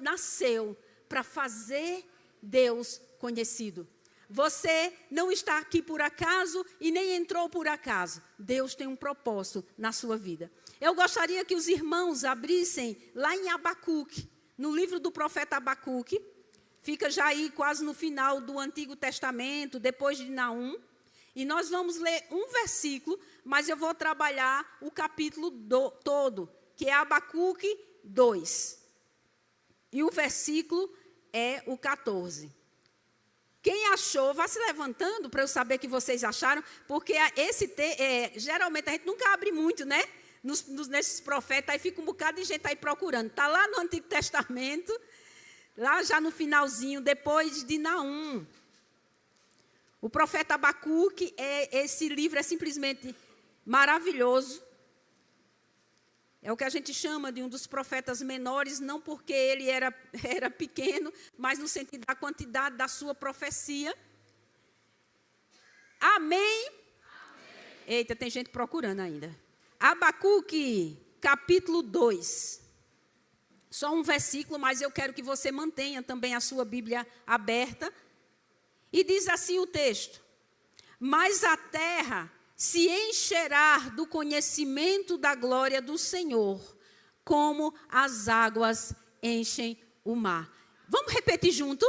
nasceu para fazer Deus conhecido. Você não está aqui por acaso e nem entrou por acaso. Deus tem um propósito na sua vida. Eu gostaria que os irmãos abrissem lá em Abacuque, no livro do profeta Abacuque. Fica já aí quase no final do Antigo Testamento, depois de Naum. E nós vamos ler um versículo, mas eu vou trabalhar o capítulo todo, que é Abacuque 2. E o versículo é o 14. Quem achou, vá se levantando para eu saber que vocês acharam, porque geralmente a gente nunca abre muito, né? Nesses profetas, aí fica um bocado de gente aí procurando. Está lá no Antigo Testamento, lá já no finalzinho, depois de Naum. O profeta Abacuque, esse livro é simplesmente maravilhoso. É o que a gente chama de um dos profetas menores, não porque ele era pequeno, mas no sentido da quantidade da sua profecia. Amém? Eita, tem gente procurando ainda. Abacuque, capítulo 2. Só um versículo, mas eu quero que você mantenha também a sua Bíblia aberta. E diz assim o texto: mas a terra se encherá do conhecimento da glória do Senhor, como as águas enchem o mar. Vamos repetir junto,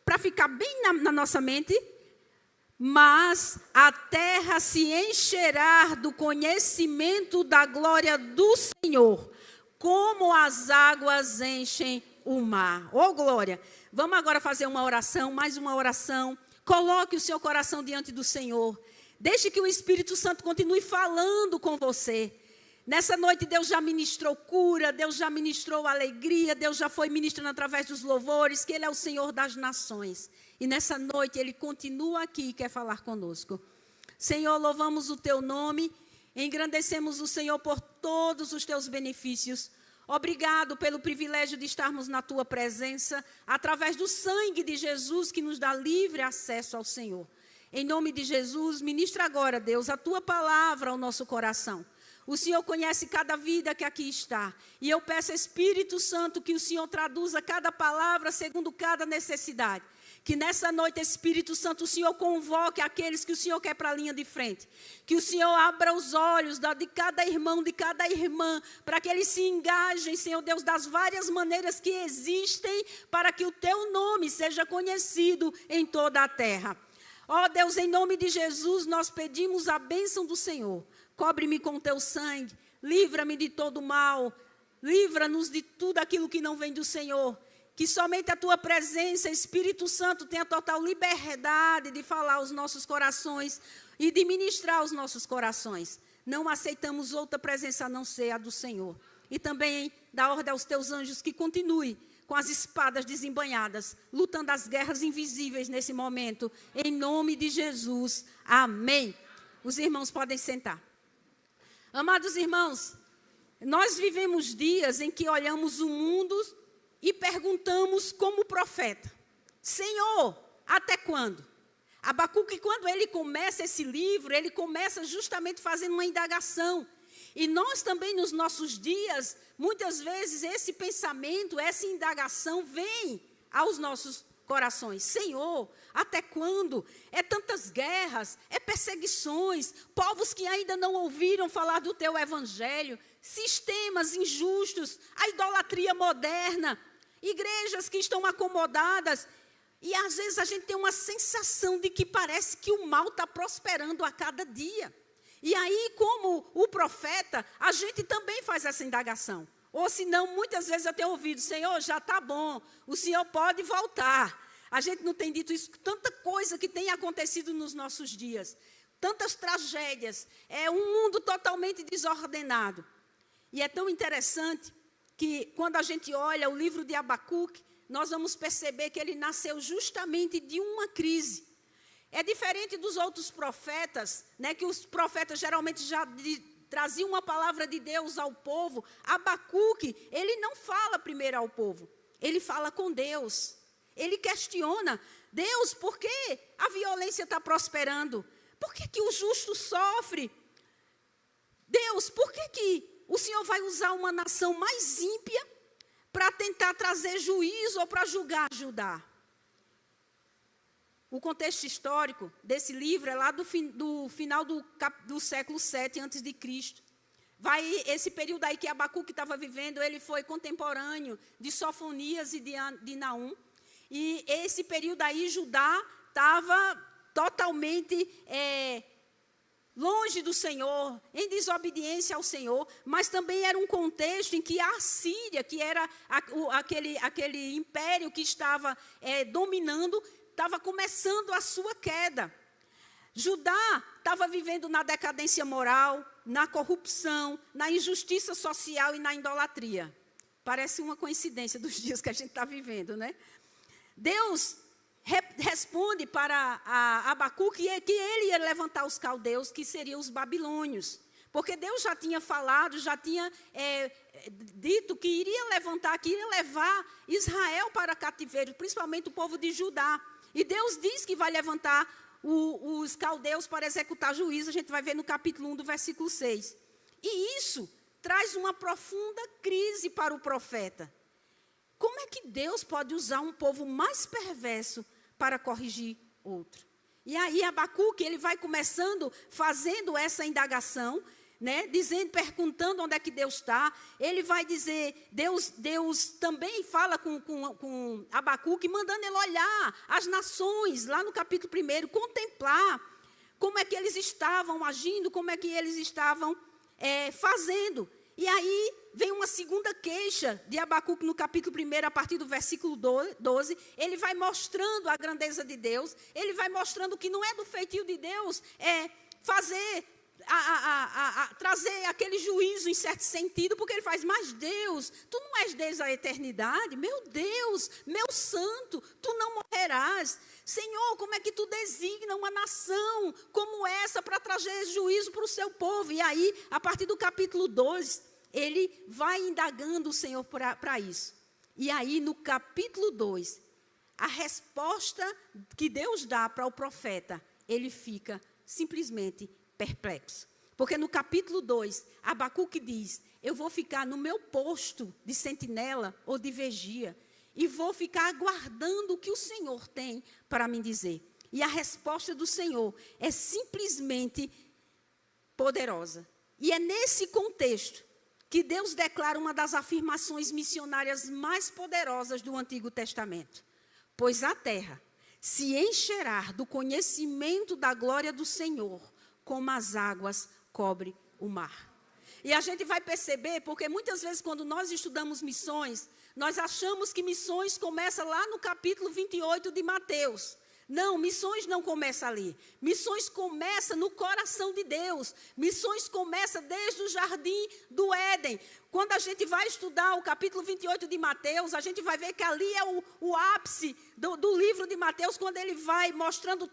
para ficar bem na nossa mente? Mas a terra se encherá do conhecimento da glória do Senhor, como as águas enchem o mar. Oh, glória! Vamos agora fazer uma oração, mais uma oração. Coloque o seu coração diante do Senhor. Deixe que o Espírito Santo continue falando com você. Nessa noite Deus já ministrou cura, Deus já ministrou alegria, Deus já foi ministrando através dos louvores, que Ele é o Senhor das nações. E nessa noite Ele continua aqui e quer falar conosco. Senhor, louvamos o Teu nome, engrandecemos o Senhor por todos os Teus benefícios. Obrigado pelo privilégio de estarmos na Tua presença, através do sangue de Jesus que nos dá livre acesso ao Senhor. Em nome de Jesus, ministra agora, Deus, a Tua palavra ao nosso coração. O Senhor conhece cada vida que aqui está. E eu peço, Espírito Santo, que o Senhor traduza cada palavra segundo cada necessidade. Que nessa noite, Espírito Santo, o Senhor convoque aqueles que o Senhor quer para a linha de frente. Que o Senhor abra os olhos de cada irmão, de cada irmã, para que eles se engajem, Senhor Deus, das várias maneiras que existem, para que o Teu nome seja conhecido em toda a terra. Ó Deus, em nome de Jesus, nós pedimos a bênção do Senhor. Cobre-me com Teu sangue, livra-me de todo mal, livra-nos de tudo aquilo que não vem do Senhor. Que somente a Tua presença, Espírito Santo, tenha total liberdade de falar aos nossos corações e de ministrar aos nossos corações. Não aceitamos outra presença a não ser a do Senhor. E também dá ordem aos Teus anjos que continue com as espadas desembanhadas, lutando as guerras invisíveis nesse momento, em nome de Jesus, amém. Os irmãos podem sentar. Amados irmãos, nós vivemos dias em que olhamos o mundo e perguntamos como profeta: Senhor, até quando? Abacuque, quando ele começa esse livro, ele começa justamente fazendo uma indagação. E nós também, nos nossos dias, muitas vezes esse pensamento, essa indagação vem aos nossos corações. Senhor, até quando? É tantas guerras, é perseguições, povos que ainda não ouviram falar do Teu evangelho, sistemas injustos, a idolatria moderna, igrejas que estão acomodadas. E às vezes a gente tem uma sensação de que parece que o mal está prosperando a cada dia. E aí, como o profeta, a gente também faz essa indagação. Ou se não, muitas vezes eu tenho ouvido: Senhor, já está bom, o Senhor pode voltar. A gente não tem dito isso, tanta coisa que tem acontecido nos nossos dias. Tantas tragédias, é um mundo totalmente desordenado. E é tão interessante que quando a gente olha o livro de Abacuque, nós vamos perceber que ele nasceu justamente de uma crise. É diferente dos outros profetas, né, que os profetas geralmente já traziam uma palavra de Deus ao povo. Abacuque, ele não fala primeiro ao povo, ele fala com Deus. Ele questiona: Deus, por que a violência está prosperando? Por que o justo sofre? Deus, por que o Senhor vai usar uma nação mais ímpia, para trazer juízo ou para julgar Judá. O contexto histórico desse livro é lá do final do século 7 a.C. Esse período aí que Abacuque estava vivendo, ele foi contemporâneo de Sofonias e de Naum. E esse período aí, Judá estava totalmente longe do Senhor, em desobediência ao Senhor, mas também era um contexto em que a Síria, que era aquele império que estava dominando, estava começando a sua queda. Judá estava vivendo na decadência moral, na corrupção, na injustiça social e na idolatria. Parece uma coincidência dos dias que a gente está vivendo, né? Deus responde para Abacuque que ele ia levantar os caldeus, que seriam os babilônios. Porque Deus já tinha falado, já tinha dito que iria levar Israel para cativeiro, principalmente o povo de Judá. E Deus diz que vai levantar os caldeus para executar juízo. A gente vai ver no capítulo 1 do versículo 6. E isso traz uma profunda crise para o profeta. Como é que Deus pode usar um povo mais perverso para corrigir outro? E aí Abacuque, ele vai começando, fazendo essa indagação, né, perguntando onde é que Deus está. Ele vai dizer, Deus também fala com Abacuque, mandando ele olhar as nações, lá no capítulo 1, contemplar como é que eles estavam agindo, como é que eles estavam fazendo. E aí vem uma segunda queixa de Abacuque no capítulo 1, a partir do versículo 12. Ele vai mostrando a grandeza de Deus, ele vai mostrando que não é do feitio de Deus trazer aquele juízo em certo sentido, porque ele faz, mas Deus, tu não és desde a eternidade? Meu Deus, meu santo, tu não morrerás. Senhor, como é que tu designa uma nação como essa para trazer juízo para o seu povo? E aí, a partir do capítulo 2, ele vai indagando o Senhor para isso. E aí, no capítulo 2, a resposta que Deus dá para o profeta, ele fica simplesmente perplexo. Porque no capítulo 2, Abacuque diz, eu vou ficar no meu posto de sentinela ou de vigia e vou ficar aguardando o que o Senhor tem para me dizer. E a resposta do Senhor é simplesmente poderosa. E é nesse contexto que Deus declara uma das afirmações missionárias mais poderosas do Antigo Testamento. Pois a terra se encherá do conhecimento da glória do Senhor, como as águas cobrem o mar. E a gente vai perceber, porque muitas vezes quando nós estudamos missões, nós achamos que missões começa lá no capítulo 28 de Mateus. Não, missões não começa ali. Missões começa no coração de Deus. Missões começa desde o jardim do Éden. Quando a gente vai estudar o capítulo 28 de Mateus, a gente vai ver que ali é o ápice do livro de Mateus, quando ele vai mostrando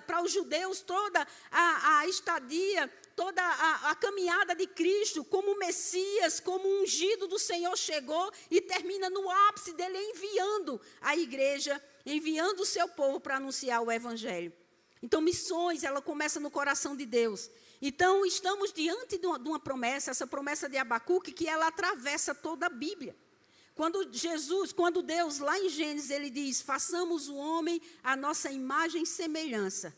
para os judeus, toda a estadia, toda a caminhada de Cristo, como Messias, como ungido do Senhor chegou, e termina no ápice dele enviando a igreja, enviando o seu povo para anunciar o Evangelho. Então, missões, ela começa no coração de Deus. Então, estamos diante de uma promessa, essa promessa de Abacuque, que ela atravessa toda a Bíblia. Quando Deus, lá em Gênesis, ele diz, façamos o homem à nossa imagem e semelhança,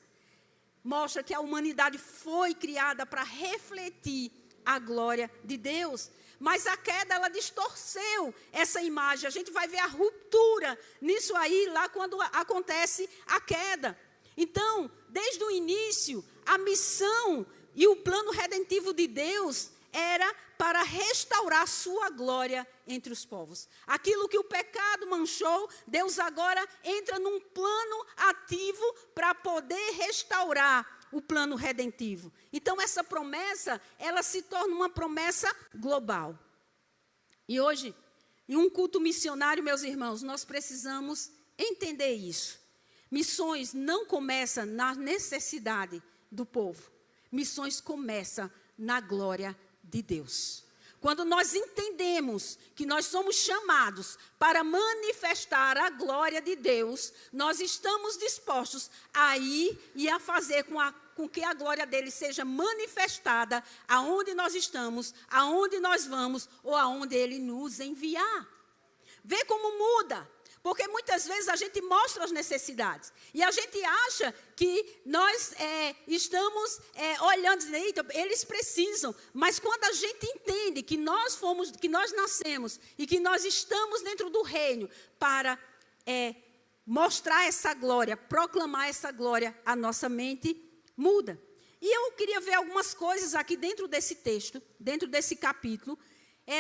mostra que a humanidade foi criada para refletir a glória de Deus. Mas a queda, ela distorceu essa imagem. A gente vai ver a ruptura nisso aí, lá quando acontece a queda. Então, desde o início, a missão e o plano redentivo de Deus era para restaurar sua glória entre os povos. Aquilo que o pecado manchou, Deus agora entra num plano ativo para poder restaurar o plano redentivo. Então, essa promessa, ela se torna uma promessa global. E hoje, em um culto missionário, meus irmãos, nós precisamos entender isso. Missões não começam na necessidade do povo. Missões começam na glória de Deus. Quando nós entendemos que nós somos chamados para manifestar a glória de Deus, nós estamos dispostos a ir e a fazer com que a glória dele seja manifestada aonde nós estamos, aonde nós vamos ou aonde ele nos enviar. Vê como muda. Porque muitas vezes a gente mostra as necessidades. E a gente acha que nós estamos olhando, dizendo, eita, eles precisam. Mas quando a gente entende que nós nascemos e que nós estamos dentro do reino para mostrar essa glória, proclamar essa glória, a nossa mente muda. E eu queria ver algumas coisas aqui dentro desse texto, dentro desse capítulo,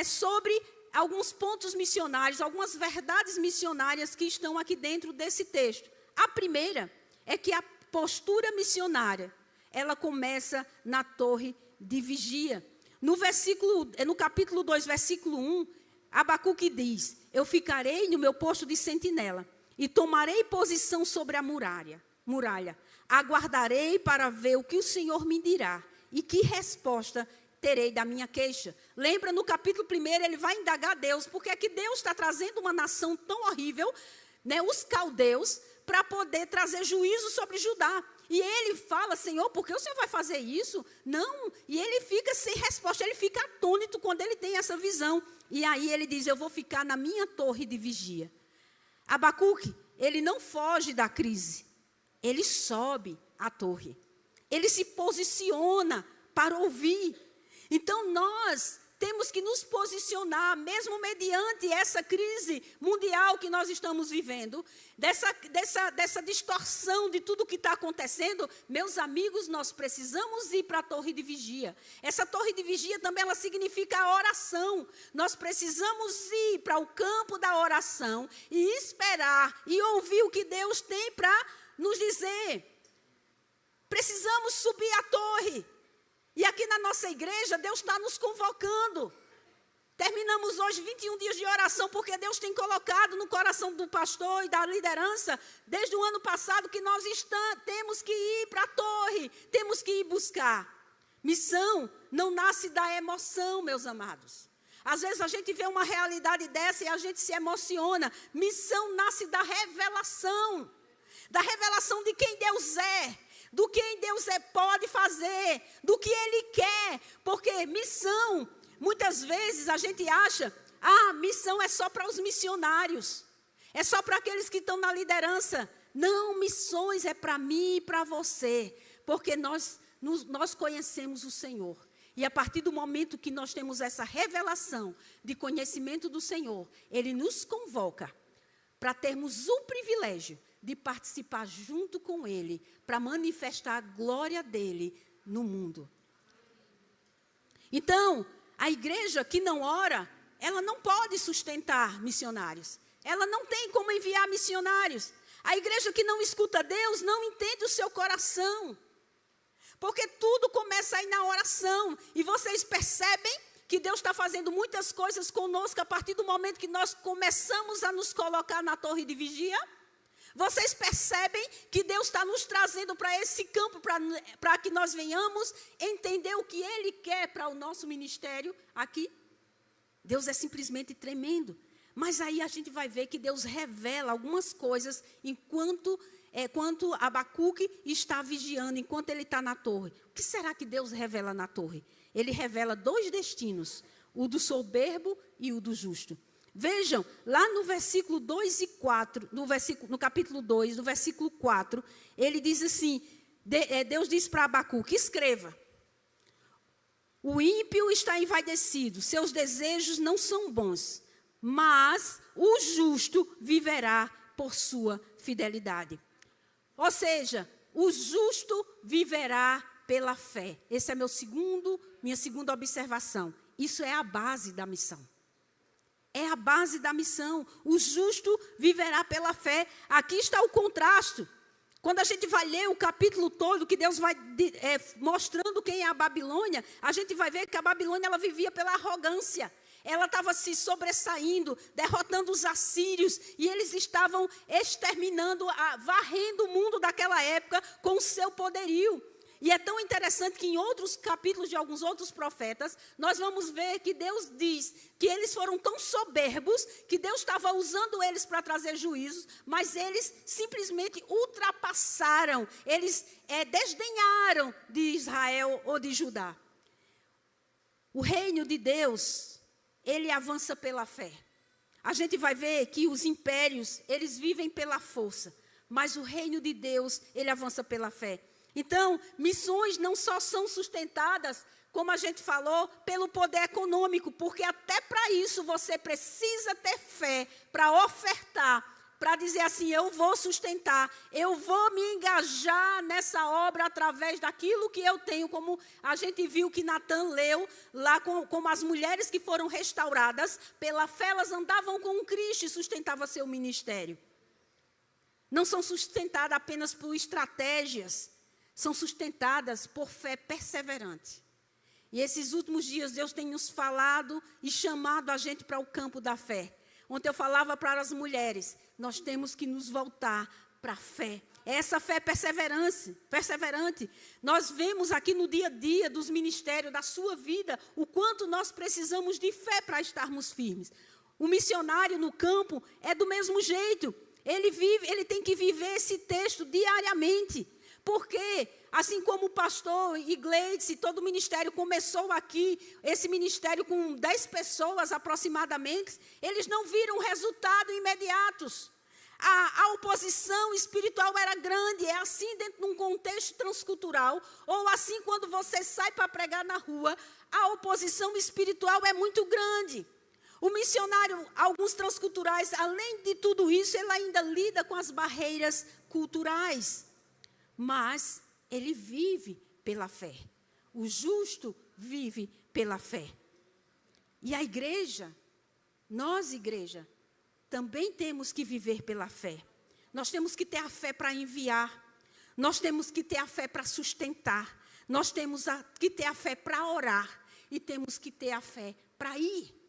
sobre alguns pontos missionários, algumas verdades missionárias que estão aqui dentro desse texto. A primeira é que a postura missionária, ela começa na torre de vigia. No capítulo 2, versículo 1, Abacuque diz, eu ficarei no meu posto de sentinela e tomarei posição sobre a muralha. Aguardarei para ver o que o Senhor me dirá e que resposta terei da minha queixa. Lembra, no capítulo 1, ele vai indagar Deus, porque é que Deus está trazendo uma nação tão horrível, né, os caldeus, para poder trazer juízo sobre Judá. E ele fala, Senhor, por que o Senhor vai fazer isso? Não, e ele fica sem resposta, ele fica atônito quando ele tem essa visão. E aí ele diz, eu vou ficar na minha torre de vigia. Abacuque, ele não foge da crise, ele sobe a torre. Ele se posiciona para ouvir. Então, nós temos que nos posicionar, mesmo mediante essa crise mundial que nós estamos vivendo, dessa distorção de tudo que está acontecendo, meus amigos, nós precisamos ir para a torre de vigia. Essa torre de vigia também ela significa a oração. Nós precisamos ir para o campo da oração e esperar e ouvir o que Deus tem para nos dizer. Precisamos subir a torre. E aqui na nossa igreja, Deus está nos convocando. Terminamos hoje 21 dias de oração, porque Deus tem colocado no coração do pastor e da liderança, desde o ano passado, que nós temos que ir para a torre, temos que ir buscar. Missão não nasce da emoção, meus amados. Às vezes a gente vê uma realidade dessa e a gente se emociona. Missão nasce da revelação de quem Deus é. Do que Deus pode fazer, do que Ele quer, porque missão, muitas vezes a gente acha, missão é só para os missionários, é só para aqueles que estão na liderança. Não, missões é para mim e para você, porque nós conhecemos o Senhor. E a partir do momento que nós temos essa revelação de conhecimento do Senhor, Ele nos convoca para termos o privilégio de participar junto com Ele, para manifestar a glória dEle no mundo. Então, a igreja que não ora, ela não pode sustentar missionários. Ela não tem como enviar missionários. A igreja que não escuta Deus, não entende o seu coração. Porque tudo começa aí na oração. E vocês percebem que Deus está fazendo muitas coisas conosco a partir do momento que nós começamos a nos colocar na torre de vigia? Vocês percebem que Deus está nos trazendo para esse campo, para que nós venhamos entender o que Ele quer para o nosso ministério aqui? Deus é simplesmente tremendo. Mas aí a gente vai ver que Deus revela algumas coisas enquanto Abacuque está vigiando, enquanto ele está na torre. O que será que Deus revela na torre? Ele revela 2 destinos, o do soberbo e o do justo. Vejam, lá no versículo 2 e 4, no capítulo 2, no versículo 4, ele diz assim, Deus diz para Abacuque, escreva, o ímpio está envaidecido, seus desejos não são bons, mas o justo viverá por sua fidelidade. Ou seja, o justo viverá pela fé. Essa é minha segunda observação. Isso é a base da missão. É a base da missão. O justo viverá pela fé. Aqui está o contraste. Quando a gente vai ler o capítulo todo, que Deus vai mostrando quem é a Babilônia, a gente vai ver que a Babilônia ela vivia pela arrogância. Ela estava se sobressaindo, derrotando os assírios, e eles estavam exterminando, varrendo o mundo daquela época com o seu poderio. E é tão interessante que em outros capítulos de alguns outros profetas, nós vamos ver que Deus diz que eles foram tão soberbos, que Deus estava usando eles para trazer juízos, mas eles simplesmente ultrapassaram, eles desdenharam de Israel ou de Judá. O reino de Deus, ele avança pela fé. a gente vai ver que os impérios, eles vivem pela força, mas o reino de Deus, ele avança pela fé. Então, missões não só são sustentadas, como a gente falou, pelo poder econômico, porque até para isso você precisa ter fé para ofertar, para dizer assim, eu vou sustentar, eu vou me engajar nessa obra através daquilo que eu tenho, como a gente viu que Natan leu lá, como as mulheres que foram restauradas, pela fé elas andavam com Cristo e sustentavam seu ministério. Não são sustentadas apenas por estratégias, são sustentadas por fé perseverante. E esses últimos dias Deus tem nos falado e chamado a gente para o campo da fé. Ontem eu falava para as mulheres, nós temos que nos voltar para a fé. Essa fé perseverante. Nós vemos aqui no dia a dia dos ministérios, da sua vida, o quanto nós precisamos de fé para estarmos firmes. O missionário no campo é do mesmo jeito. Ele tem que viver esse texto diariamente. Porque, assim como o pastor e Gleice, todo o ministério começou aqui, esse ministério com 10 pessoas aproximadamente, eles não viram resultado imediatos. A oposição espiritual era grande, é assim dentro de um contexto transcultural, ou assim quando você sai para pregar na rua, a oposição espiritual é muito grande. O missionário, alguns transculturais, além de tudo isso, ele ainda lida com as barreiras culturais. Mas ele vive pela fé. O justo vive pela fé. E a igreja, nós igreja, também temos que viver pela fé. Nós temos que ter a fé para enviar. Nós temos que ter a fé para sustentar. Nós temos que ter a fé para orar. E temos que ter a fé para ir.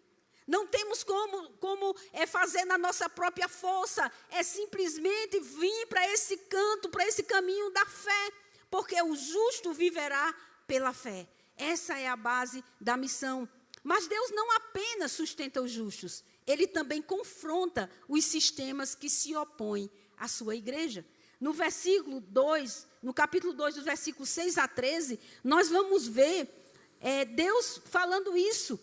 Não temos como fazer na nossa própria força. É simplesmente vir para esse canto, para esse caminho da fé. Porque o justo viverá pela fé. Essa é a base da missão. Mas Deus não apenas sustenta os justos. Ele também confronta os sistemas que se opõem à sua igreja. No versículo 2, no capítulo 2, dos versículos 6 a 13, nós vamos ver Deus falando isso.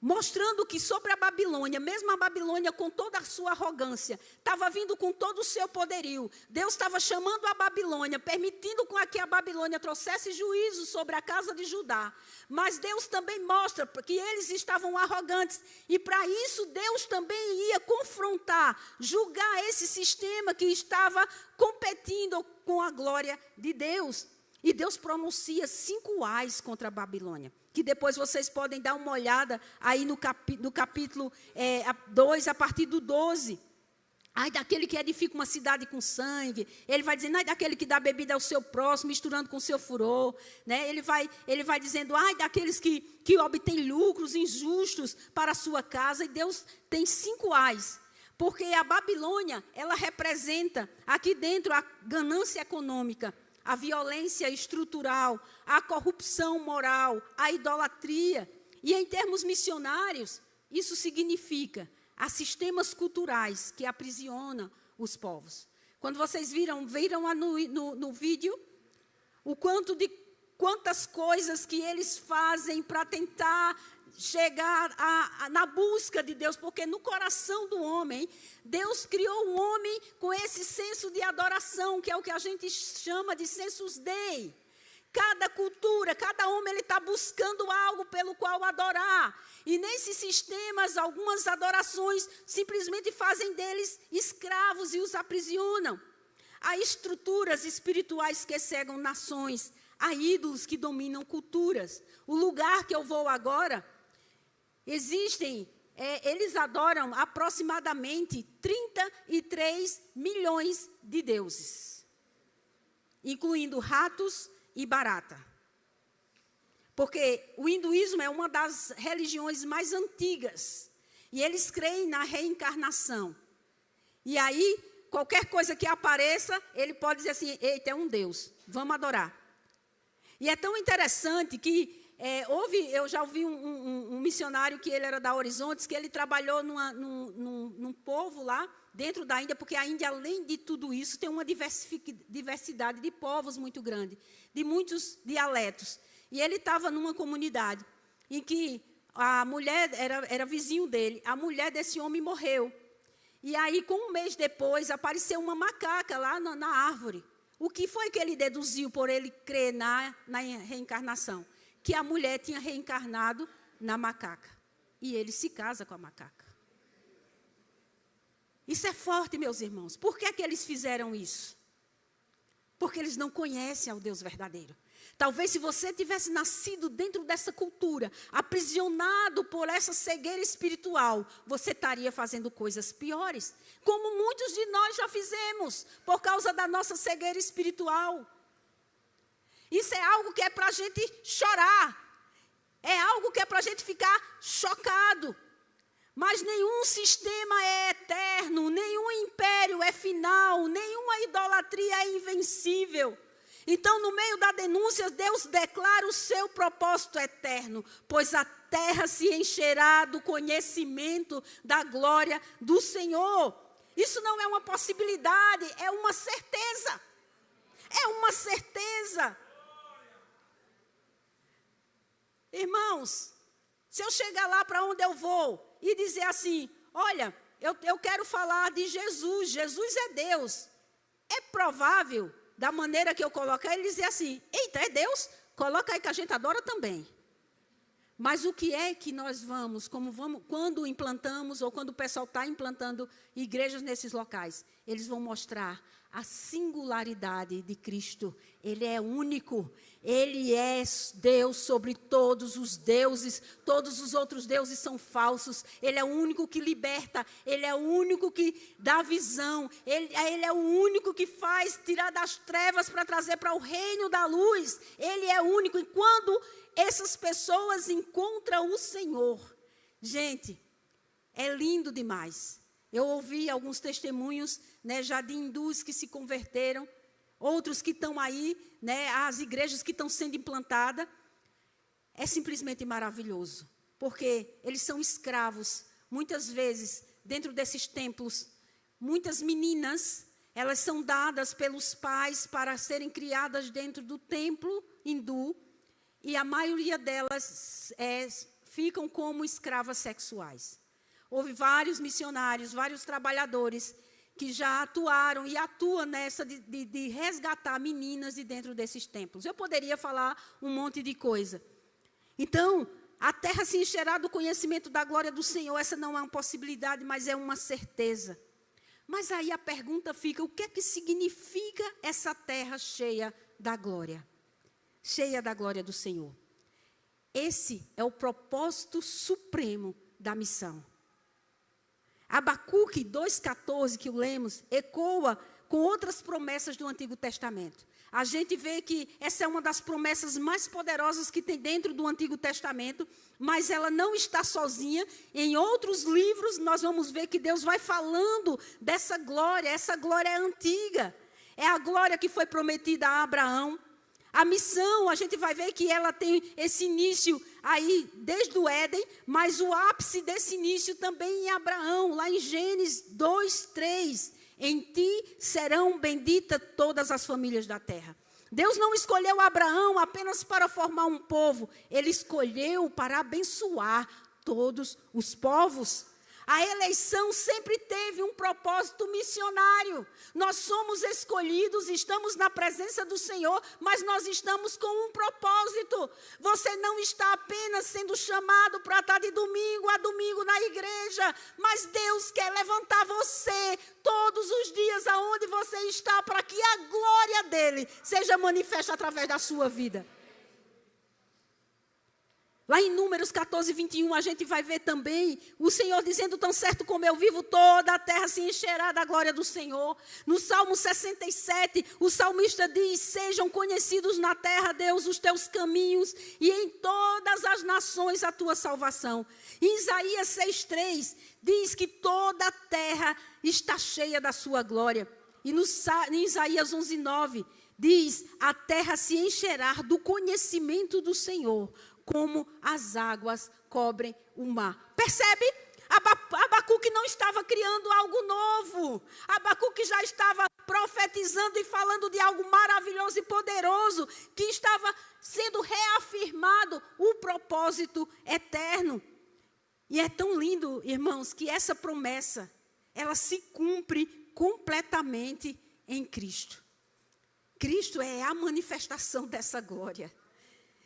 Mostrando que sobre a Babilônia, mesmo a Babilônia com toda a sua arrogância, estava vindo com todo o seu poderio. Deus estava chamando a Babilônia, permitindo que a Babilônia trouxesse juízo sobre a casa de Judá. Mas Deus também mostra que eles estavam arrogantes. E para isso Deus também ia confrontar, julgar esse sistema que estava competindo com a glória de Deus. E Deus pronuncia 5 ais contra a Babilônia. Que depois vocês podem dar uma olhada aí no capítulo 2, a partir do 12. Ai daquele que edifica uma cidade com sangue. Ele vai dizendo, ai daquele que dá bebida ao seu próximo, misturando com o seu furor. Né? Ele vai dizendo, ai daqueles que obtêm lucros injustos para a sua casa. E Deus tem 5 ais. Porque a Babilônia, ela representa aqui dentro a ganância econômica, a violência estrutural, a corrupção moral, a idolatria. E em termos missionários, isso significa a sistemas culturais que aprisionam os povos. Quando vocês viram lá no vídeo, quantas coisas que eles fazem para tentar chegar na busca de Deus, porque no coração do homem, Deus criou o homem com esse senso de adoração, que é o que a gente chama de sensus Dei. Cada cultura, cada homem, ele está buscando algo pelo qual adorar. E nesses sistemas, algumas adorações simplesmente fazem deles escravos e os aprisionam. Há estruturas espirituais que cegam nações, há ídolos que dominam culturas. O lugar que eu vou agora, eles adoram aproximadamente 33 milhões de deuses, incluindo ratos e barata. Porque o hinduísmo é uma das religiões mais antigas. E eles creem na reencarnação. E aí, qualquer coisa que apareça, ele pode dizer assim, eita, é um Deus, vamos adorar. E é tão interessante que eu já ouvi um missionário que ele era da Horizontes, que ele trabalhou num povo lá, dentro da Índia, porque a Índia, além de tudo isso, tem uma diversidade de povos muito grande, de muitos dialetos. E ele estava numa comunidade em que a mulher era vizinho dele, a mulher desse homem morreu. E aí, com um mês depois, apareceu uma macaca lá na árvore. O que foi que ele deduziu por ele crer na reencarnação? Que a mulher tinha reencarnado na macaca. E ele se casa com a macaca. Isso é forte, meus irmãos. Por que é que eles fizeram isso? Porque eles não conhecem ao Deus verdadeiro. Talvez se você tivesse nascido dentro dessa cultura, aprisionado por essa cegueira espiritual, você estaria fazendo coisas piores, como muitos de nós já fizemos, por causa da nossa cegueira espiritual. Isso é algo que é para a gente chorar, é algo que é para a gente ficar chocado. Mas nenhum sistema é eterno, nenhum império é final, nenhuma idolatria é invencível. Então, no meio da denúncia, Deus declara o seu propósito eterno, pois a terra se encherá do conhecimento da glória do Senhor. Isso não é uma possibilidade, é uma certeza. É uma certeza. Irmãos, se eu chegar lá para onde eu vou e dizer assim, olha, eu quero falar de Jesus, Jesus é Deus. É provável, da maneira que eu colocar, ele dizer assim, eita, é Deus? Coloca aí que a gente adora também. Mas o que é que nós vamos, quando implantamos, ou quando o pessoal está implantando igrejas nesses locais, eles vão mostrar a singularidade de Cristo. Ele é único, Ele é Deus sobre todos os deuses, todos os outros deuses são falsos. Ele é o único que liberta, Ele é o único que dá visão, Ele é o único que faz tirar das trevas para trazer para o reino da luz. Ele é único, e quando essas pessoas encontram o Senhor, gente, é lindo demais. Eu ouvi alguns testemunhos, né, já de hindus que se converteram, outros que estão aí, né, as igrejas que estão sendo implantadas. É simplesmente maravilhoso, porque eles são escravos. Muitas vezes, dentro desses templos, muitas meninas, elas são dadas pelos pais para serem criadas dentro do templo hindu, e a maioria delas ficam como escravas sexuais. Houve vários missionários, vários trabalhadores que já atuaram e atuam nessa de resgatar meninas de dentro desses templos. Eu poderia falar um monte de coisa. Então, a terra se encherá do conhecimento da glória do Senhor. Essa não é uma possibilidade, mas é uma certeza. Mas aí a pergunta fica, o que é que significa essa terra cheia da glória? Cheia da glória do Senhor. Esse é o propósito supremo da missão. Abacuque 2,14, que lemos, ecoa com outras promessas do Antigo Testamento. A gente vê que essa é uma das promessas mais poderosas que tem dentro do Antigo Testamento, mas ela não está sozinha. Em outros livros, nós vamos ver que Deus vai falando dessa glória. Essa glória é antiga. É a glória que foi prometida a Abraão. A missão, a gente vai ver que ela tem esse início aí desde o Éden, mas o ápice desse início também em Abraão, lá em Gênesis 2:3. Em ti serão benditas todas as famílias da terra. Deus não escolheu Abraão apenas para formar um povo, Ele escolheu para abençoar todos os povos. A eleição sempre teve um propósito missionário. Nós somos escolhidos, estamos na presença do Senhor, mas nós estamos com um propósito. Você não está apenas sendo chamado para estar de domingo a domingo na igreja, mas Deus quer levantar você todos os dias aonde você está, para que a glória dele seja manifesta através da sua vida. Lá em Números 14:21, a gente vai ver também o Senhor dizendo, tão certo como eu vivo, toda a terra se encherá da glória do Senhor. No Salmo 67, o salmista diz, sejam conhecidos na terra, Deus, os teus caminhos, e em todas as nações a tua salvação. Em Isaías 6:3, diz que toda a terra está cheia da sua glória. E em Isaías 11:9, diz, a terra se encherá do conhecimento do Senhor, como as águas cobrem o mar. Percebe? Abacuque não estava criando algo novo. novo. Abacuque já estava profetizando e falando de algo maravilhoso e poderoso, que estava sendo reafirmado o propósito eterno. E é tão lindo, irmãos, que essa promessa, ela se cumpre completamente em Cristo. Cristo é a manifestação dessa glória.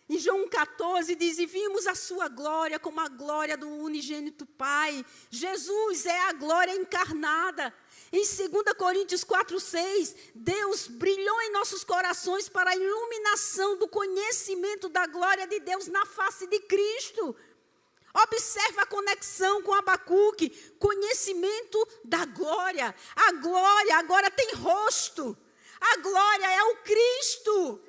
Em João 14 diz, e vimos a sua glória como a glória do unigênito Pai. Jesus é a glória encarnada. Em 2 Coríntios 4:6, Deus brilhou em nossos corações para a iluminação do conhecimento da glória de Deus na face de Cristo. Observa a conexão com Abacuque, conhecimento da glória. A glória agora tem rosto. A glória é o Cristo.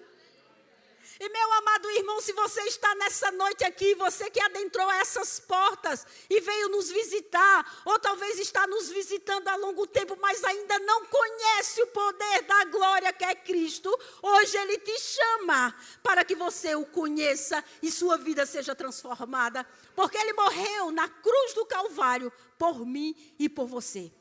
E meu amado irmão, se você está nessa noite aqui, você que adentrou essas portas e veio nos visitar, ou talvez está nos visitando há longo tempo, mas ainda não conhece o poder da glória que é Cristo, hoje Ele te chama para que você o conheça e sua vida seja transformada, porque Ele morreu na cruz do Calvário por mim e por você.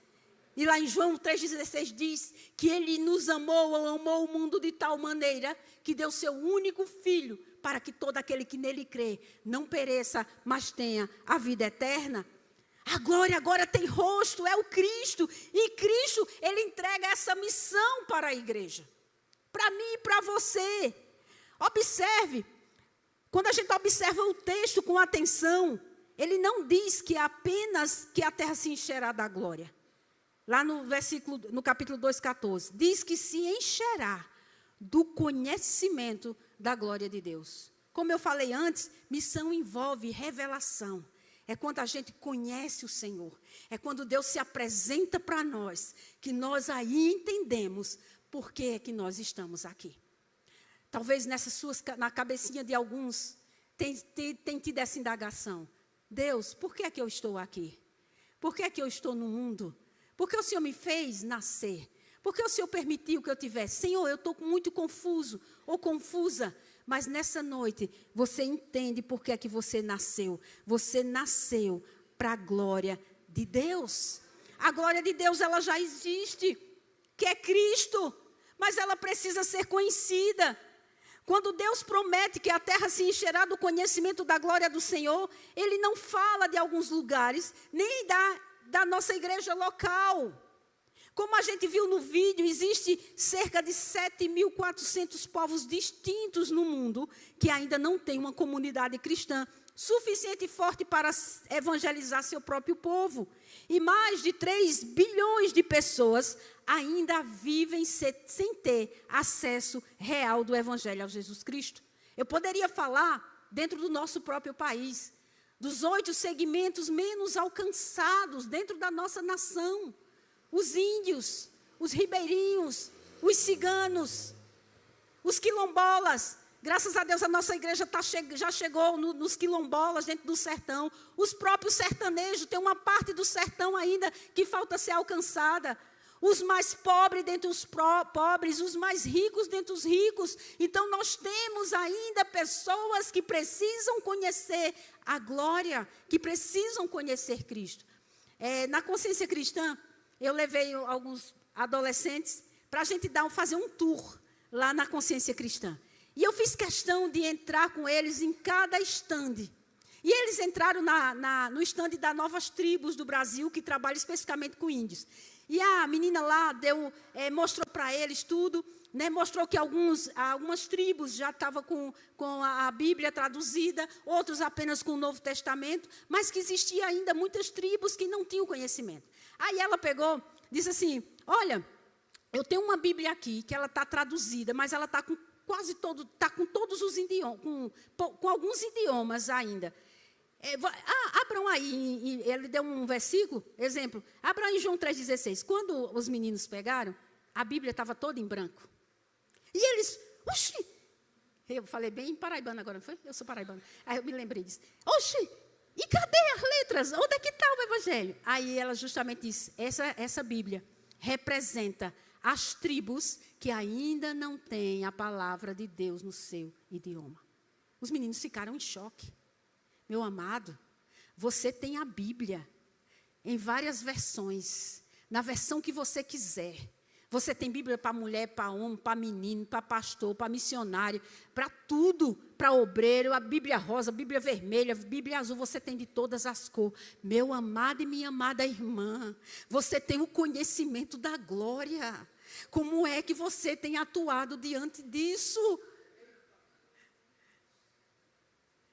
E lá em João 3,16 diz que Ele nos amou o mundo de tal maneira que deu seu único Filho para que todo aquele que nele crê não pereça, mas tenha a vida eterna. A glória agora tem rosto, é o Cristo. E Cristo, Ele entrega essa missão para a igreja. Para mim e para você. Observe, quando a gente observa o texto com atenção, ele não diz que apenas que a terra se encherá da glória. Lá no capítulo 2,14, diz que se encherá do conhecimento da glória de Deus. Como eu falei antes, missão envolve revelação. É quando a gente conhece o Senhor. É quando Deus se apresenta para nós, que nós aí entendemos por que é que nós estamos aqui. Talvez na cabecinha de alguns, tem tido essa indagação. Deus, por que é que eu estou aqui? Por que é que eu estou no mundo? Porque o Senhor me fez nascer. Porque o Senhor permitiu que eu tivesse. Senhor, eu estou muito confuso ou confusa. Mas nessa noite, você entende por que é que você nasceu. Você nasceu para a glória de Deus. A glória de Deus, ela já existe. Que é Cristo. Mas ela precisa ser conhecida. Quando Deus promete que a terra se encherá do conhecimento da glória do Senhor, Ele não fala de alguns lugares, nem da nossa igreja local. Como a gente viu no vídeo, existe cerca de 7.400 povos distintos no mundo que ainda não tem uma comunidade cristã suficiente e forte para evangelizar seu próprio povo. E mais de 3 bilhões de pessoas ainda vivem sem ter acesso real do evangelho a Jesus Cristo. Eu poderia falar, dentro do nosso próprio país, dos 8 segmentos menos alcançados dentro da nossa nação. Os índios, os ribeirinhos, os ciganos, os quilombolas. Graças a Deus a nossa igreja já chegou nos quilombolas, dentro do sertão. Os próprios sertanejos, tem uma parte do sertão ainda que falta ser alcançada. Os mais pobres dentre os pobres, os mais ricos dentre os ricos. Então nós temos ainda pessoas que precisam conhecer a glória, que precisam conhecer Cristo. Na consciência cristã, eu levei alguns adolescentes para a gente fazer um tour lá na consciência cristã. E eu fiz questão de entrar com eles em cada estande. E eles entraram no estande da Novas Tribos do Brasil, que trabalha especificamente com índios. E a menina lá mostrou para eles tudo, né, mostrou que algumas tribos já estavam com a Bíblia traduzida, outros apenas com o Novo Testamento, mas que existia ainda muitas tribos que não tinham conhecimento. Aí ela pegou, disse assim, olha, eu tenho uma Bíblia aqui, que ela está traduzida, mas ela está com com todos os idiomas, com alguns idiomas ainda. Abram aí, ele deu um versículo, exemplo, abram aí João 3,16. Quando os meninos pegaram, a Bíblia estava toda em branco. E eles, oxi, eu falei bem paraibano agora, não foi? Eu sou paraibano. Aí eu me lembrei disso. Oxi, e cadê as letras? Onde é que está o Evangelho? Aí ela justamente disse, essa Bíblia representa as tribos que ainda não têm a palavra de Deus no seu idioma. Os meninos ficaram em choque. Meu amado, você tem a Bíblia em várias versões, na versão que você quiser. Você tem Bíblia para mulher, para homem, para menino, para pastor, para missionário, para tudo, para obreiro, a Bíblia rosa, a Bíblia vermelha, a Bíblia azul, você tem de todas as cores. Meu amado e minha amada irmã, você tem o conhecimento da glória. Como é que você tem atuado diante disso?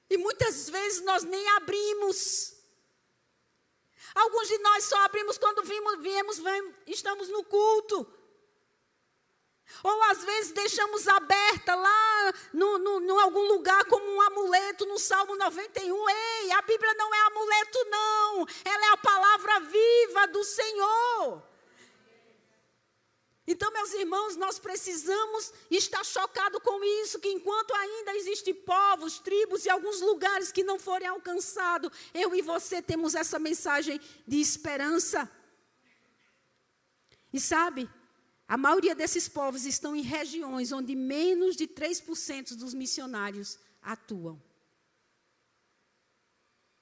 E muitas vezes nós nem abrimos. Alguns de nós só abrimos quando estamos no culto. Ou às vezes deixamos aberta lá em algum lugar como um amuleto no Salmo 91. Ei, a Bíblia não é amuleto não. Ela é a palavra viva do Senhor. Então, meus irmãos, nós precisamos estar chocados com isso, que enquanto ainda existem povos, tribos e alguns lugares que não forem alcançados, eu e você temos essa mensagem de esperança. E sabe, a maioria desses povos estão em regiões onde menos de 3% dos missionários atuam.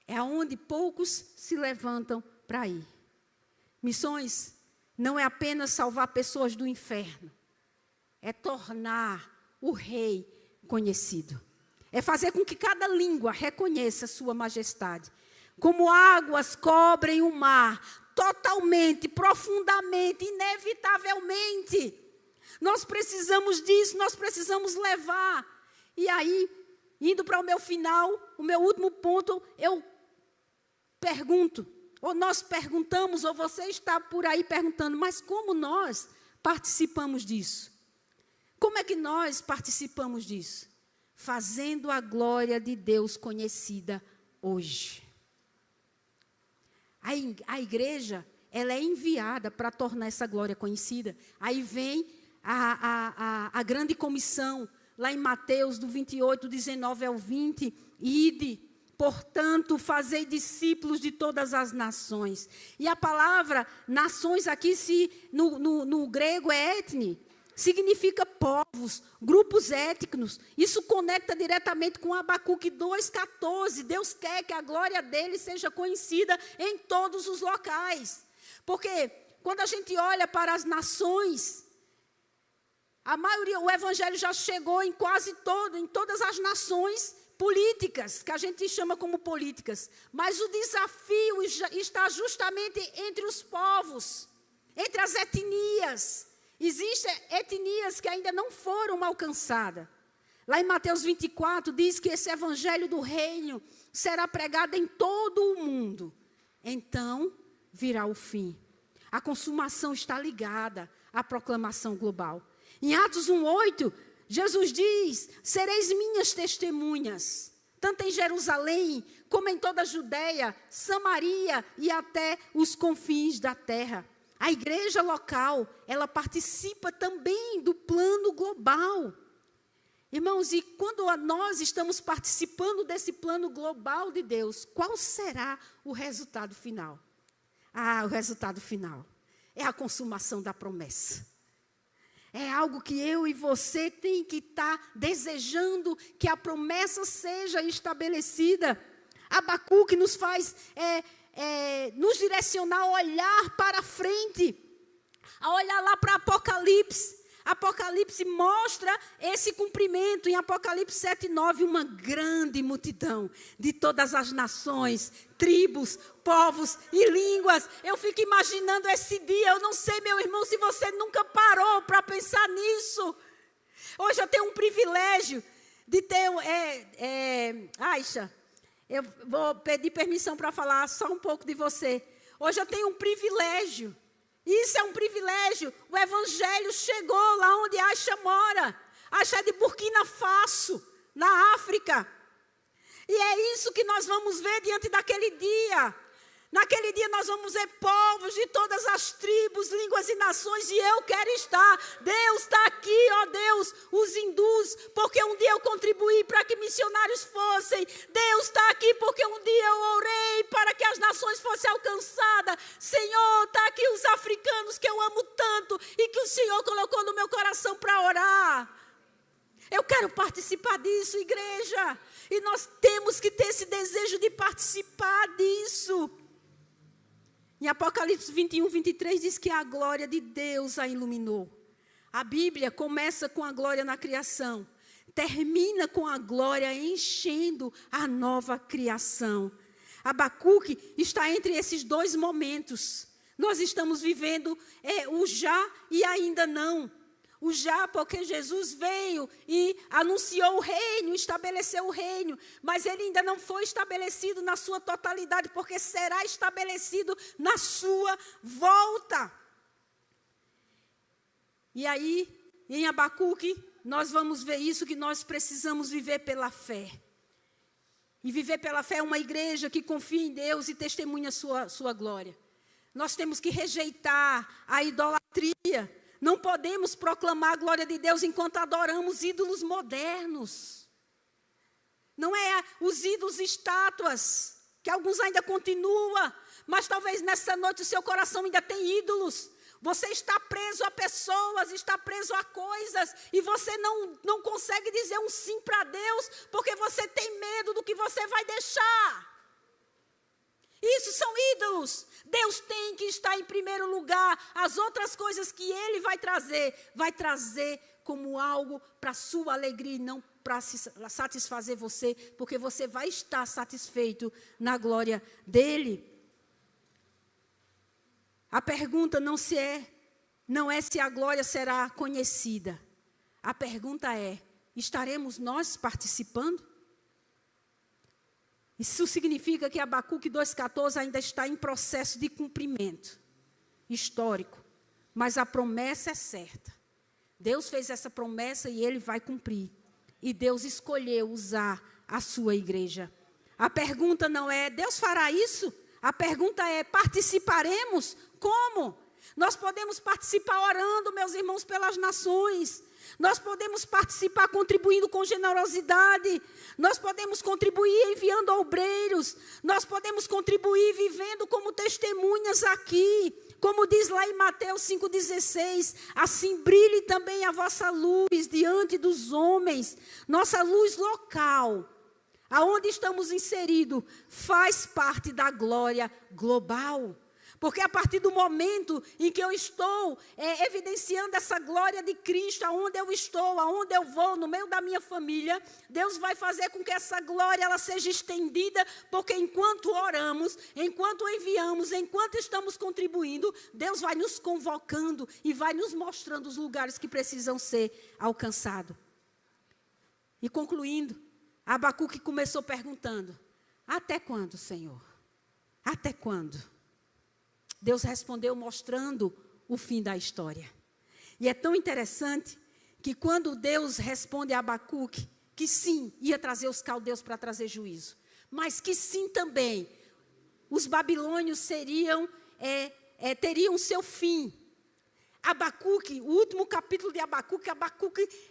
É onde poucos se levantam para ir. Missões não é apenas salvar pessoas do inferno. É tornar o rei conhecido. É fazer com que cada língua reconheça sua majestade. Como águas cobrem o mar, totalmente, profundamente, inevitavelmente. Nós precisamos disso, nós precisamos levar. E aí, indo para o meu final, o meu último ponto, eu pergunto, ou nós perguntamos, ou você está por aí perguntando, mas como nós participamos disso? Como é que nós participamos disso? Fazendo a glória de Deus conhecida hoje. A igreja, ela é enviada para tornar essa glória conhecida. Aí vem a grande comissão, lá em Mateus, do 28, 19 ao 20, ide, portanto, fazei discípulos de todas as nações. E a palavra nações aqui, no grego é etne, significa povos, grupos étnicos. Isso conecta diretamente com Abacuque 2,14. Deus quer que a glória dele seja conhecida em todos os locais. Porque quando a gente olha para as nações, a maioria, o evangelho já chegou em todas as nações políticas, que a gente chama como políticas. Mas o desafio está justamente entre os povos, entre as etnias. Existem etnias que ainda não foram alcançadas. Lá em Mateus 24, diz que esse evangelho do reino será pregado em todo o mundo. Então, virá o fim. A consumação está ligada à proclamação global. Em Atos 1,8, Jesus diz, sereis minhas testemunhas, tanto em Jerusalém, como em toda a Judeia, Samaria e até os confins da terra. A igreja local, ela participa também do plano global. Irmãos, e quando nós estamos participando desse plano global de Deus, qual será o resultado final? O resultado final é a consumação da promessa. É algo que eu e você tem que estar desejando que a promessa seja estabelecida. Abacuque nos faz nos direcionar a olhar para frente, a olhar lá para Apocalipse. Apocalipse mostra esse cumprimento. Em Apocalipse 7,9, uma grande multidão de todas as nações, tribos, povos e línguas. Eu fico imaginando esse dia. Eu não sei, meu irmão, se você nunca parou para pensar nisso. Hoje eu tenho um privilégio de ter... Aisha, eu vou pedir permissão para falar só um pouco de você. Hoje eu tenho um privilégio. Isso é um privilégio. O evangelho chegou lá onde Aisha mora. Aisha é de Burkina Faso, na África. E é isso que nós vamos ver diante daquele dia. Naquele dia nós vamos ver povos de todas as tribos, línguas e nações, e eu quero estar. Deus está aqui, ó Deus, os induz, porque um dia eu contribuí para que missionários fossem. Deus está aqui porque um dia eu orei para que as nações fossem alcançadas. Senhor, está aqui os africanos que eu amo tanto e que o Senhor colocou no meu coração para orar. Eu quero participar disso, igreja. E nós temos que ter esse desejo de participar disso. Em Apocalipse 21, 23 diz que a glória de Deus a iluminou. A Bíblia começa com a glória na criação, termina com a glória enchendo a nova criação. Abacuque está entre esses dois momentos. Nós estamos vivendo o já e ainda não. O já porque Jesus veio e anunciou o reino, estabeleceu o reino, mas ele ainda não foi estabelecido na sua totalidade, porque será estabelecido na sua volta. E aí, em Abacuque, nós vamos ver isso, que nós precisamos viver pela fé. E viver pela fé é uma igreja que confia em Deus e testemunha sua glória. Nós temos que rejeitar a idolatria. Não podemos proclamar a glória de Deus enquanto adoramos ídolos modernos. Não é os ídolos estátuas, que alguns ainda continuam, mas talvez nessa noite o seu coração ainda tem ídolos. Você está preso a pessoas, está preso a coisas, e você não consegue dizer um sim para Deus, porque você tem medo do que você vai deixar. Isso são ídolos. Deus tem que estar em primeiro lugar. As outras coisas que Ele vai trazer como algo para a sua alegria e não para satisfazer você, porque você vai estar satisfeito na glória dEle. A pergunta não é se a glória será conhecida. A pergunta é, estaremos nós participando? Isso significa que Abacuque 2,14 ainda está em processo de cumprimento histórico. Mas a promessa é certa. Deus fez essa promessa e Ele vai cumprir. E Deus escolheu usar a sua igreja. A pergunta não é, Deus fará isso? A pergunta é, participaremos? Como? Nós podemos participar orando, meus irmãos, pelas nações. Nós podemos participar contribuindo com generosidade. Nós podemos contribuir enviando obreiros. Nós podemos contribuir vivendo como testemunhas aqui. Como diz lá em Mateus 5,16. Assim brilhe também a vossa luz diante dos homens. Nossa luz local, aonde estamos inseridos, faz parte da glória global. Porque a partir do momento em que eu estou evidenciando essa glória de Cristo, aonde eu estou, aonde eu vou, no meio da minha família, Deus vai fazer com que essa glória ela seja estendida, porque enquanto oramos, enquanto enviamos, enquanto estamos contribuindo, Deus vai nos convocando e vai nos mostrando os lugares que precisam ser alcançados. E concluindo, Abacuque começou perguntando, até quando, Senhor? Até quando? Deus respondeu mostrando o fim da história. E é tão interessante que quando Deus responde a Abacuque, que sim, ia trazer os caldeus para trazer juízo, mas que sim também, os babilônios teriam seu fim. Abacuque, o último capítulo de Abacuque,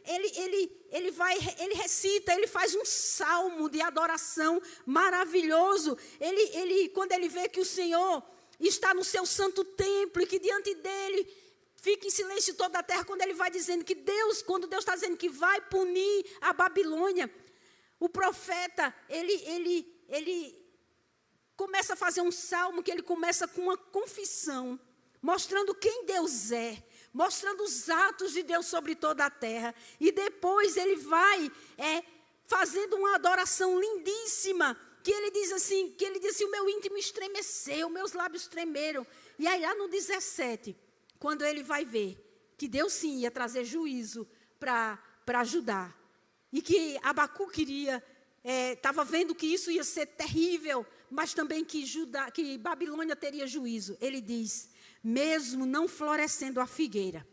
ele recita, ele faz um salmo de adoração maravilhoso. Quando ele vê que o Senhor está no seu santo templo e que diante dele fica em silêncio toda a terra, quando ele vai dizendo que quando Deus está dizendo que vai punir a Babilônia, o profeta, ele começa a fazer um salmo que ele começa com uma confissão, mostrando quem Deus é, mostrando os atos de Deus sobre toda a terra, e depois ele vai fazendo uma adoração lindíssima, que ele diz assim, o meu íntimo estremeceu, meus lábios tremeram. E aí lá no 17, quando ele vai ver que Deus sim ia trazer juízo para Judá, e que Abacuque estava vendo que isso ia ser terrível, mas também que Babilônia teria juízo. Ele diz, mesmo não florescendo a figueira,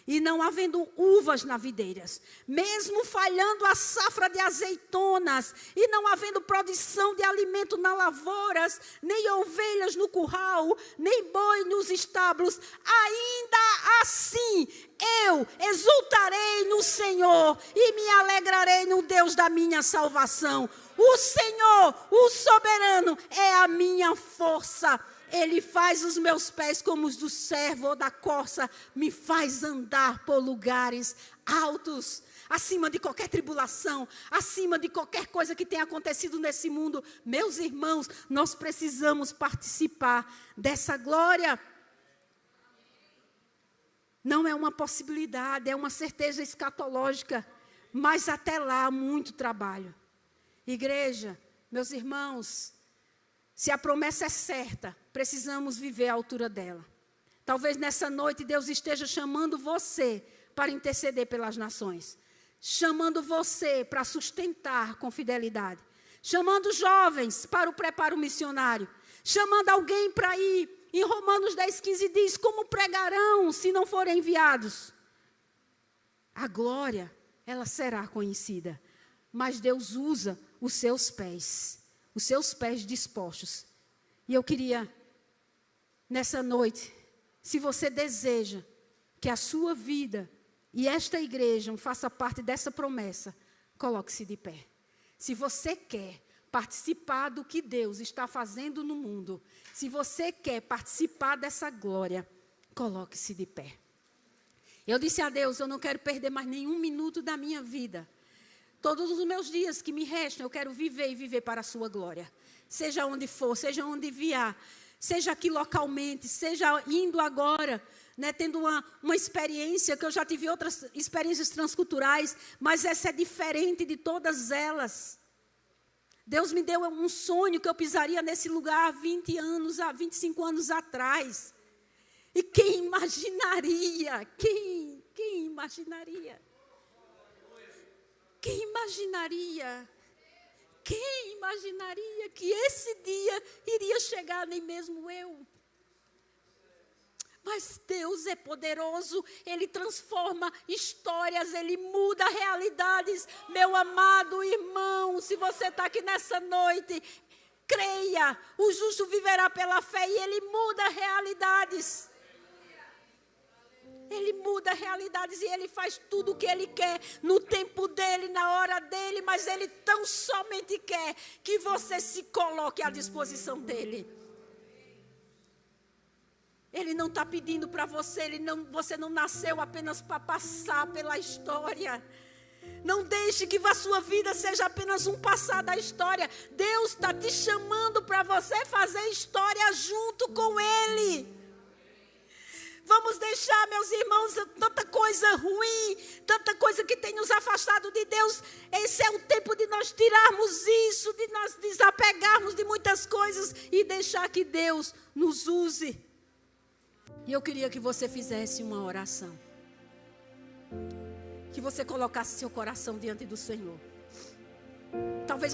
e não havendo uvas na videiras, mesmo falhando a safra de azeitonas, e não havendo produção de alimento nas lavouras, nem ovelhas no curral, nem boi nos estábulos, ainda assim eu exultarei no Senhor e me alegrarei no Deus da minha salvação. O Senhor, o soberano, é a minha força. Ele faz os meus pés como os do servo ou da corça, me faz andar por lugares altos, acima de qualquer tribulação, acima de qualquer coisa que tenha acontecido nesse mundo. Meus irmãos, nós precisamos participar dessa glória. Não é uma possibilidade, é uma certeza escatológica, mas até lá há muito trabalho. Igreja, meus irmãos, se a promessa é certa, precisamos viver à altura dela. Talvez nessa noite Deus esteja chamando você para interceder pelas nações, chamando você para sustentar com fidelidade, chamando jovens para o preparo missionário, chamando alguém para ir. Em Romanos 10:15 diz, como pregarão se não forem enviados? A glória, ela será conhecida, mas Deus usa os seus pés dispostos. E eu queria, nessa noite, se você deseja que a sua vida e esta igreja faça parte dessa promessa, coloque-se de pé. Se você quer participar do que Deus está fazendo no mundo, se você quer participar dessa glória, coloque-se de pé. Eu disse a Deus, eu não quero perder mais nenhum minuto da minha vida. Todos os meus dias que me restam, eu quero viver e viver para a sua glória. Seja onde for, seja onde vier, seja aqui localmente, seja indo agora, né, tendo uma experiência, que eu já tive outras experiências transculturais, mas essa é diferente de todas elas. Deus me deu um sonho que eu pisaria nesse lugar há 20 anos, há 25 anos atrás. E quem imaginaria? Quem imaginaria? Quem imaginaria? Quem imaginaria que esse dia iria chegar, nem mesmo eu? Mas Deus é poderoso, Ele transforma histórias, Ele muda realidades. Meu amado irmão, se você está aqui nessa noite, creia, o justo viverá pela fé e Ele muda realidades. Ele muda realidades e Ele faz tudo o que Ele quer, no tempo dEle, na hora dEle, mas Ele tão somente quer que você se coloque à disposição dEle. Ele não está pedindo para você, você não nasceu apenas para passar pela história. Não deixe que a sua vida seja apenas um passar da história. Deus está te chamando para você fazer história junto com Ele. Vamos deixar, meus irmãos, tanta coisa ruim, tanta coisa que tem nos afastado de Deus. Esse é o tempo de nós tirarmos isso, de nós desapegarmos de muitas coisas e deixar que Deus nos use. E eu queria que você fizesse uma oração. Que você colocasse seu coração diante do Senhor. Talvez